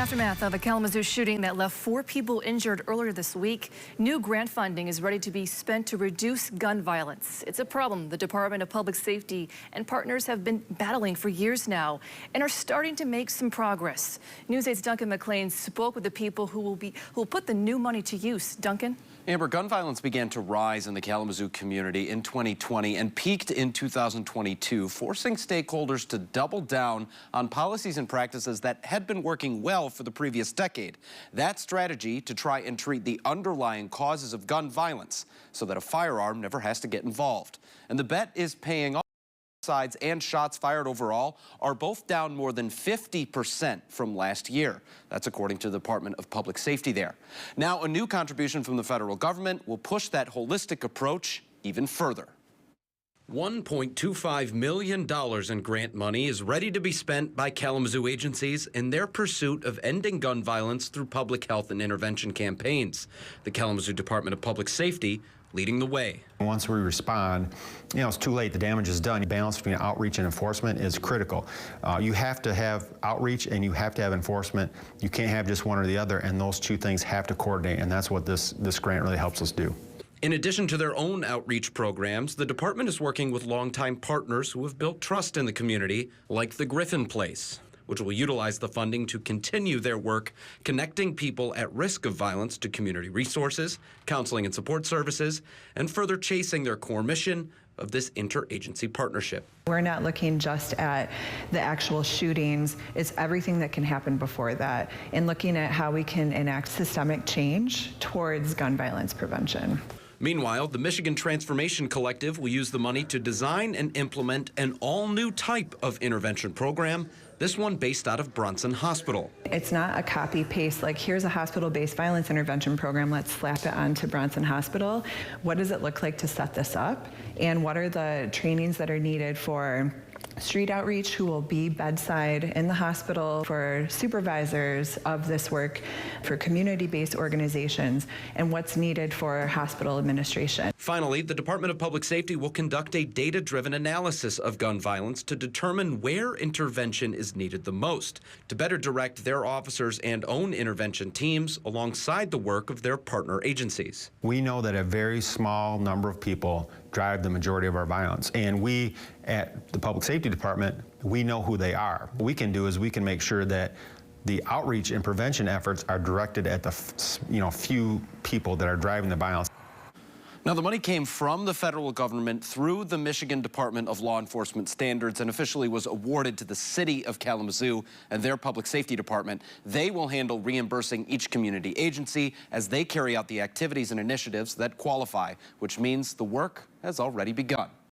aftermath of a Kalamazoo shooting that left 4 people injured earlier this week, new grant funding is ready to be spent to reduce gun violence. It's a problem the Department of Public Safety and partners have been battling for years now and are starting to make some progress. News 8's Duncan McLean spoke with the people who will put the new money to use. Duncan? Amber, gun violence began to rise in the Kalamazoo community in 2020 and peaked in 2022, forcing stakeholders to double down on policies and practices that had been working well for the previous decade. That strategy to try and treat the underlying causes of gun violence so that a firearm never has to get involved. And the bet is paying off. Sides and shots fired overall are both down more than 50% from last year. That's according to the Department of Public Safety there. Now, a new contribution from the federal government will push that holistic approach even further. $1.25 million in grant money is ready to be spent by Kalamazoo agencies in their pursuit of ending gun violence through public health and intervention campaigns. The Kalamazoo Department of Public Safety leading the way. Once we respond, it's too late. The damage is done. The balance between outreach and enforcement is critical. You have to have outreach and you have to have enforcement. You can't have just one or the other, and those two things have to coordinate, and that's what this grant really helps us do. In addition to their own outreach programs, the department is working with longtime partners who have built trust in the community, like the Griffin Place, which will utilize the funding to continue their work connecting people at risk of violence to community resources, counseling and support services, and further chasing their core mission of this interagency partnership. We're not looking just at the actual shootings, it's everything that can happen before that, and looking at how we can enact systemic change towards gun violence prevention. Meanwhile, the Michigan Transformation Collective will use the money to design and implement an all-new type of intervention program, this one based out of Bronson Hospital. It's not a copy-paste, like here's a hospital-based violence intervention program, let's slap it onto Bronson Hospital. What does it look like to set this up? And what are the trainings that are needed for street outreach, who will be bedside in the hospital, for supervisors of this work, for community-based organizations, and what's needed for hospital administration. Finally, the Department of Public Safety will conduct a data-driven analysis of gun violence to determine where intervention is needed the most, to better direct their officers and own intervention teams alongside the work of their partner agencies. We know that a very small number of people drive the majority of our violence, and we at the Public Safety Department, we know who they are. What we can do is we can make sure that the outreach and prevention efforts are directed at the few people that are driving the violence. Now, the money came from the federal government through the Michigan Department of Law Enforcement Standards and officially was awarded to the city of Kalamazoo and their public safety department. They will handle reimbursing each community agency as they carry out the activities and initiatives that qualify, which means the work has already begun.